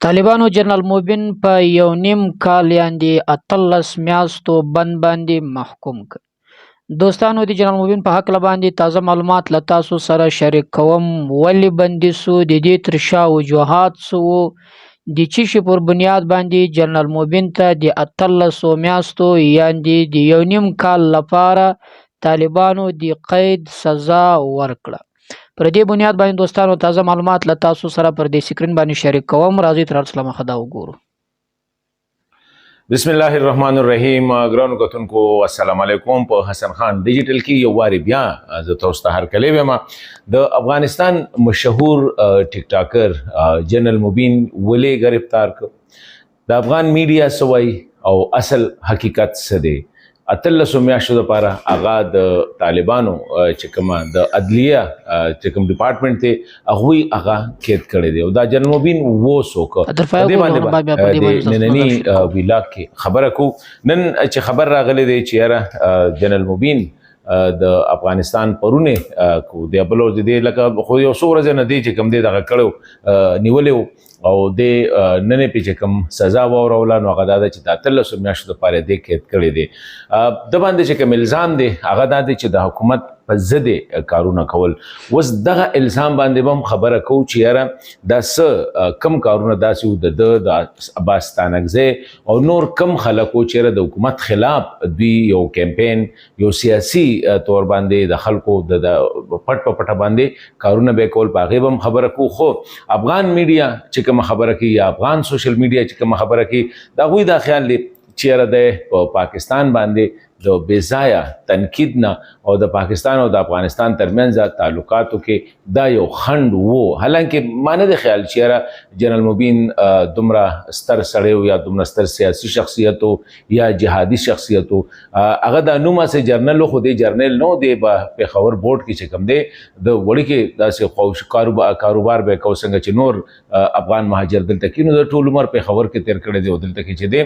طالبانو جنرال موبین په 1.5 کال یعنې 18 میاشتو بند باندې محکوم کړ. دوستانو د جنرال موبین په حق باندې تازه معلومات له تاسو سره شریک کوم. ولې بندي سو؟ د دې تر شا وجوهات څه وو؟ د څه شي پر بنیاد باندې جنرال موبین ته د 18 میاشتو یعنې د 1.5 کال لپاره طالبانو د قید سزا ورکړه؟ پر دې بنیاد باندې دوستانو تازه معلومات له تاسو سره پر دې سکرین باندې شریک کوم. راځئ تر هر مخه دا وګورو. بسم الله الرحمن الرحیم. ګرانو کتونکو السلام علیکم. په حسن خان ډیجیټل کې یو واری بیا زه تاسو ته هرکلی وایم. د افغانستان مشهور ټیک ټاکر جنرال موبین ولې گرفتار کړ؟ د افغان میډیا سوای او اصل حقیقت څه دی؟ 18 میاشتو لپاره هغه د طالبانو چې کومه د عدلیه چې کوم ډپارټمنټ ته هغه قید کړی دی او دا جنرال موبین و څوک د نننی ویلاګ کې خبره کو. نن چې خبر راغلی دی چې یاره جنرال موبین د افغانستان پرونه کو دی بلو دی لکه خو یو څو ورځې نه دی چې کوم دی دغه کړو نیولې او د نن په چې کوم سزا وروله نو هغه دا چې د 18 میاشتو لپاره دی قید کړی دی. د باندې چې کوم الزام دی هغه دا دی چې د حکومت په ضد کارونه کول. اوس دغه الزام باندې هم خبره کو چې یاره دا څه کم کارونه داسې د عباس ستانکزی او نور کم خلکو چې د حکومت خلاف دوی یو کمپین یو سیاسي تور باندې د خلکو د پټ په پټه باندې کارونه به کول په هغې هم خبره کو. خو افغان میډیا چې کومه خبره کوي یا افغان سوشل میډیا چې کومه خبره کوي د هغوی دا خیال دی چې یاره دی په پاکستان باندې د بېځایه تنقید نه او د پاکستان او د افغانستان ترمنځ تعلقاتو کې دا یو خنډ وو. حالانکه ما نه دی خیال چې یاره جنرال موبین دومره ستر سړی یا دومره ستر سیاسي شخصیت یا جهادي شخصیت هغه د نوم اسې جرنل خو دی جرنل نو دی په پېښور بورډ کې چې کوم دی د وړي کې داسې کاروبار به کو څنګه چې نور افغان مهاجر دلته کې نو د ټول عمر پېښور کې تیر کړی دی او دلته کې چې دی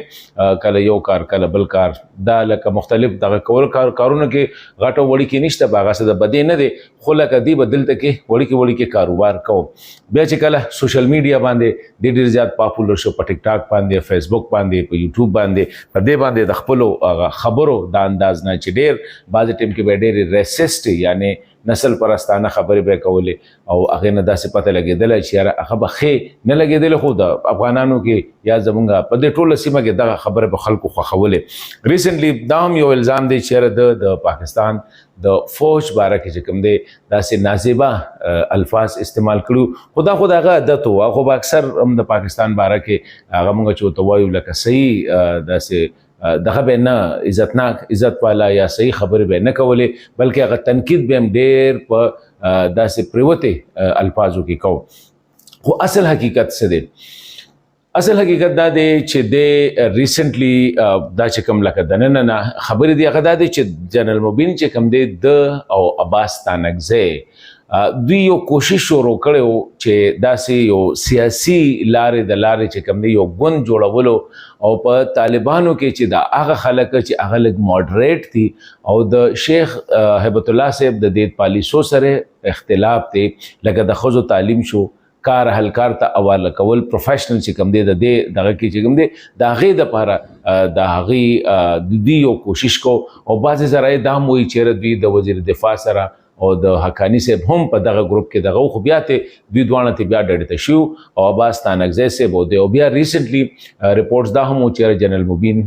کله یو کار کله بل کار دا لکه مختلف دغه کول کارونه کې غټو وړي کې نشته باغه څه د بدې نه دی خو لکه دی به دلته کې وړي کې کاروبار کوو. بیا چې کله سوشل میډیا باندې ډېر زیات پاپولر شو په ټیک ټاک باندې فیسبوک باندې په یوټیوب باندې په دې باندې د خپلو خبرو د انداز نه چې ډېر بعض ټیم کې به ډېر ریسسټ یعنی نسل پرستانه خبرې به کولې او هغې نه داسې پته لګېدله چې یاره هغه به ښې نه لګېدله خو د افغانانو کې یا زمونږ په دې ټوله سیمه کې دغه خبره به خلکو خوښولې. ریسنټلی دا هم یو الزام دی چې یاره د پاکستان د فوج باره کې چې کوم دی داسې نازیبه الفاظ استعمال کړو خو دا هغه عادت وه خو به اکثر هم د پاکستان باره کې هغه مونږ چې ورته وایو لکه صحیح داسې دغه به نه عزتناک عزت والا یا صحیح خبرې به نه کولې بلکې هغه تنقید به هم ډېر په داسې پریوتې الفاظو کې کو. خو اصل حقیقت څه دی؟ اصل حقیقت دا دی چې د ریسنټلی دا چې کوم لکه د نن نه خبرې دی هغه دا دی چې جنرال موبین چې کوم دی د او عباس ستانکزی دوی یو کوشش شروع کړی چې داسې یو سیاسي لارې د لارې چې کوم دی یو ګوند جوړولو او په طالبانو کې چې دا هغه خلک چې هغه لږ ماډریټ دي او د شیخ هیبت الله صاحب د دې پالیسو سره اختلاف دی لکه د ښځو تعلیم شو کار هلکار ته حواله کول پروفیشنل چې کوم دی د دې دغه کې چې کوم دی د هغې دپاره د هغې دوی یو کوشش کو او بعضې ذرایع دا هم وایي چېرې دوی د وزیر دفاع سره او د حقانی صاحب هم په دغه ګروپ کې دغه خو بیا ته دوی دواړه ته بیا ډډې ته شو او عباس ستانکزی صاحب او بیا ریسنټلی رپورټس دا هم چې جنرال موبین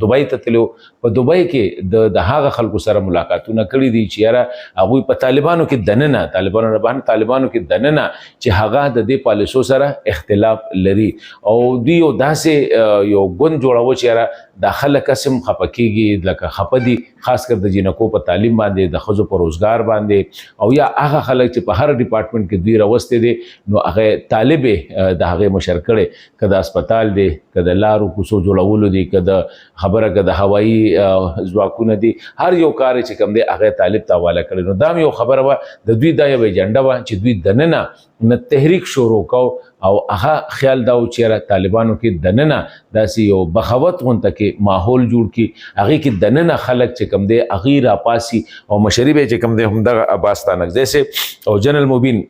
دوبۍ ته تلو په دوبۍ کې د هغه خلکو سره ملاقاتونه کړي دي چې یاره هغوی په طالبانو کې دننه طالبانو کې دننه چې هغه د دې پالیسو سره اختلاف لري او دوی یو داسې یو ګوند جوړاوه چې یاره دا خلک قسم خفه کېږي لکه خفه دي خاص کر د جینکو په تعلیم باندې د ښځو په روزګار باندې او یا هغه خلک چې په هر ډپارټمنټ کې دوی راوستي دي نو هغه طالب د هغې مشر کړی که د اسپتال دی که د لارو کوڅو جوړولو دي که د خبره که د هوایي ځواکونه دي هر یو کار چې کوم دی هغه طالب ته حواله کړی. نو دا هم یو خبره وه د دوی دا یو ایجنډه وه چې دوی دننه نه تحریک شروع کو او هغه خیال دا و چې طالبانو کې دننه داسې یو بغاوت غونته کې ماحول جوړ کړي هغې کې دننه خلک چې کوم دی هغې راپاسي او مشري به چې کوم دی همدغه عباس ستانکزی صاحب او جنرال موبین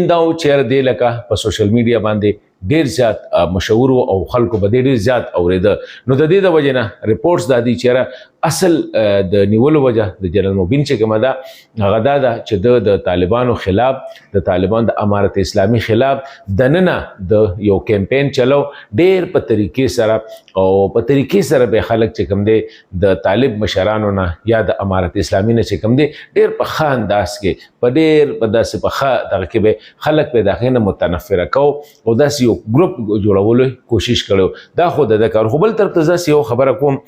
دا و چې دی لکه په سوشل میډیا باندې ډیر زیات مشهور او خلکو به ډیر زیات اوریده. نو د دې د وجې نه ریپورټس دا دي چې اصل د نیولو وجه د جنرال مبین چې کومه ده هغه دا ده چې د طالبانو خلاف د طالبان د امارت اسلامي خلاف دننه د یو کمپین چلو ډیر په طریقې سره او په طریقې سره به خلک چې کوم دي د طالب مشرانو نه یا د امارت اسلامي نه چې کوم دي ډیر په ښه انداز کې په ډیر په داسې په ښه دغه کې به خلک به دغه نه متنفره کو او داسې یو ګروپ جوړولو کوشش کړو. دا خو د کار خو بل طرف ته زه یو خبره کوم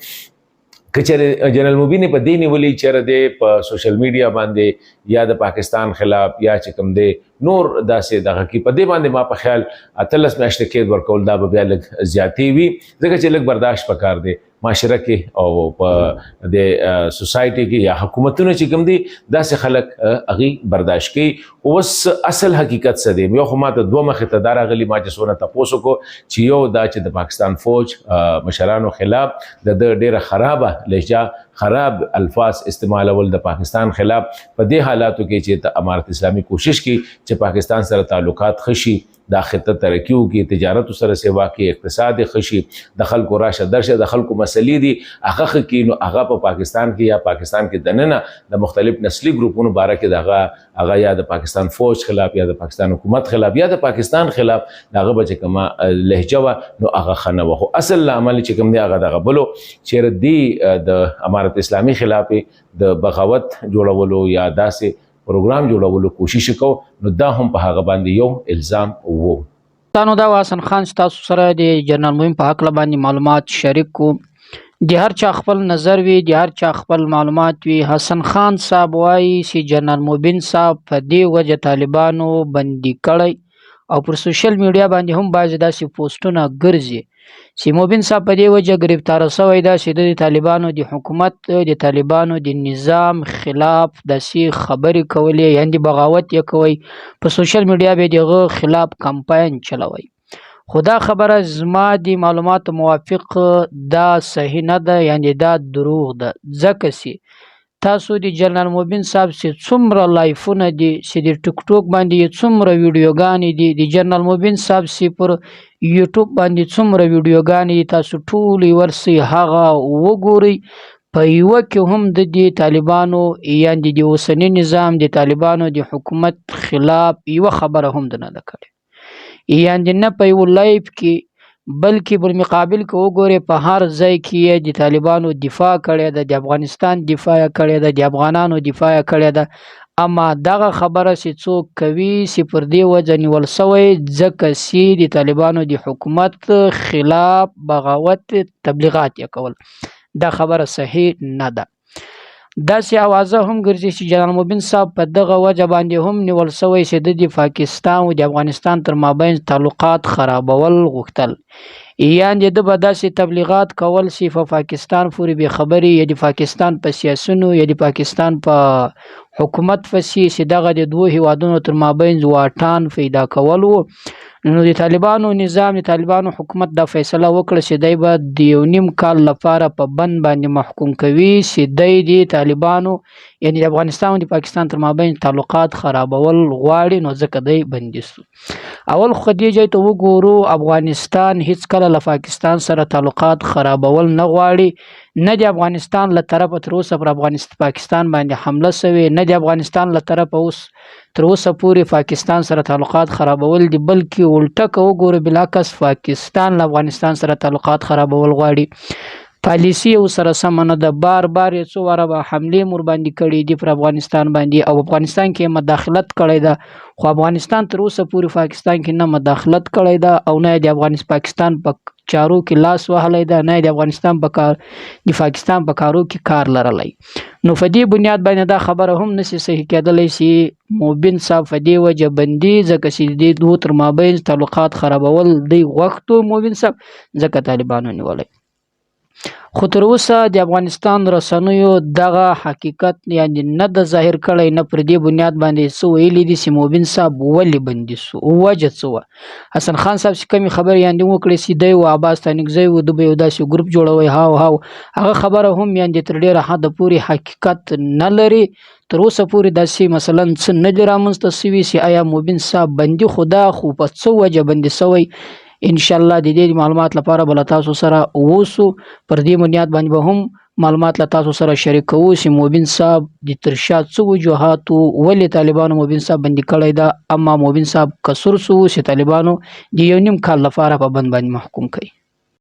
کچره جنرال مبین په دې نیولې چېرې دی په سوشل میډیا باندې یا د پاکستان خلاف یا چې کوم دی نور داسې دغه کې په دې باندې ما په خیال 13 میاشتې قید ورکول دا به بیا لږ زیاتې وي ځکه چې لږ برداشت پکار دی معاشره کې او په د سوسایټي کې یا حکومتونو چې کوم دي داسې خلک هغې برداشت کوي. اوس اصل حقیقت څه دی؟ یو خو ما ته دوه مخې ته دا راغلي ما چې څونه تپوس وکړو چې یو دا چې د پاکستان فوج مشرانو خلاف د ډېره خرابه لهجه خراب الفاظ استعمالول د پاکستان خلاف په دې حالاتو کې چې د امارت اسلامي کوشش کوي چې پاکستان سره تعلقات ښه شي دا خطه ترقی وکړي تجارت سره سیوا کې اقتصاد ښه شي د خلکو راشه درشه د خلکو مسلې دي هغه ښه کړي نو هغه په پاکستان کې یا پاکستان کې دننه د مختلف نسلي ګروپونو باره کې هغه یا د پاکستان فوج خلاف یا د پاکستان حکومت خلاف یا د پاکستان خلاف دغه به چې کومه لهجه وه نو هغه ښه نه وه. خو اصل عمل چې کوم دی هغه دغه بلو چېرې دی د امارت اسلامي خلاف د بغاوت جوړولو یا داسې پروګرام جوړولو کوشش کو نو دا هم په هغه باندې یو الزام وو. تاسو دا حسن خان تاسو سره د جنرال مبین په حق باندې معلومات شریک کو د هر چا خپل نظر وي د هر چا خپل معلومات وي. حسن خان صاحب وایي چې جنرال مبین صاحب په دې وجه طالبانو بندي کړی او پر سوشل میډیا باندې هم بعضې داسې پوسټونه ګرځي چې مبین صاحب په دې وجه ګرفتار شوی ده چې د طالبانو د حکومت د طالبانو د نظام خلاف داسې خبرې کولې یعنې بغاوت یې کوي په سوشل میډیا به دغه خلاف کمپاین چلوي. خو دا خبره زما د معلوماتو موافق دا صحیح نه ده یعنې دا دروغ ده ځکه چې تاسو د جنرال مبین صاحب چې څومره لایفونه دي چې د ټیک ټوک باندې څومره ویډیوګانې دي د جنرال مبین صاحب چې پر یوټیوب باندې څومره ویډیوګانې دي تاسو ټولې ورسئ هغه وګورئ. په یوه کې هم د دې طالبانو یعنې د اوسني نظام د طالبانو د حکومت خلاف یوه خبره هم ده نه ده کړې یعنې نه په یو لایف کې بلکې بالمقابل کې وګورئ په هر ځای کې یې د طالبانو دفاع کړې ده د افغانستان دفاع یې کړې ده د افغانانو دفاع یې کړې ده. اما دغه خبره چې څوک کوي چې پر دې وجه نیول سوی ځکه چې د طالبانو د حکومت خلاف بغاوت تبلیغات یې کول دا خبره صحیح نه ده. داسې اوازه هم ګرځي چې جنرال مبین صاحب په دغه وجه باندې هم نیول سوی چې د پاکستان او د افغانستان تر مابین تعلقات خرابول غوښتل یعنې د به داسې تبلیغات کول چې په پاکستان پورې بې خبري یا د پاکستان په سیاسونو یا د پاکستان په حکومت پسې چې دغه د دوو هیوادونو تر مابین واټن پیدا کول وو. نو د طالبانو نظام د طالبانو حکومت دا فیصله وکړه چې دی به د یو نیم کال لپاره په بند باندې محکوم کوي چې دی د طالبانو یعنې د افغانستان او د پاکستان تر مابین تعلقات خرابول غواړي نو ځکه دی بندي سو. اول خو دې ځای ته وګورو افغانستان هیڅ کله له پاکستان سره تعلقات خرابول نه غواړي نه د افغانستان له طرفه تر اوسه پر پاکستان باندې حمله سوې نه د افغانستان له طرفه اوس تر اوسه پورې پاکستان سره تعلقات خرابول دي بلکې الټه که وګورو بلاکس پاکستان له افغانستان سره تعلقات خرابول غواړي. پالیسي یې ورسره سمه نه ده بار بار یې څو واره به حملې مور باندې کړي دي پر افغانستان باندې او افغانستان کې مداخلت کړی ده خو افغانستان تر اوسه پورې پاکستان کې نه مداخلت کړی ده او نه د پاکستان په چارو کې لاس وهلی ده نه د افغانستان په کار د پاکستان په کارو کې کار لرلی. نو په دې بنیاد باندې دا خبره هم نشي صحیح کېدلی چې مبین صاحب په دې وجه بندي ځکه چې د دوو تر مابین تعلقات خرابول دی غوښتو مبین صاحب ځکه طالبانو نیولی. خو تر اوسه د افغانستان رسنیو دغه حقیقت یعنې نه د ظاهر کړی نه پر دې بنیاد باندې څه ویلي دي چې مبین صاحب ولې بندي سو وجه څه وه. حسن خان صاحب چې کومې خبرې یعنې وکړې چې دی و عباس تانکزی و ده به یو داسې ګروپ جوړوي هاو هغه خبره هم یعنې تر ډېره حده پورې حقیقت نه لري. تر اوسه پورې داسې مثلا څه نه دي رامنځته سوي چې آیا مبین صاحب بندي خو دا خو په څه وجه بندي سوی ان شاء الله د دې معلومات لپاره بل تاسو سره ووسو. پر دې بنیاد باندې به هم معلومات له تاسو سره شریک کوو چې مبین صاحب د ترشا څه وجوهاتو ولې طالبانو مبین صاحب بندي کړی ده، اما مبین صاحب قصور څه و چې طالبانو د یو نیم کال لپاره په بند باندې محکوم کړي.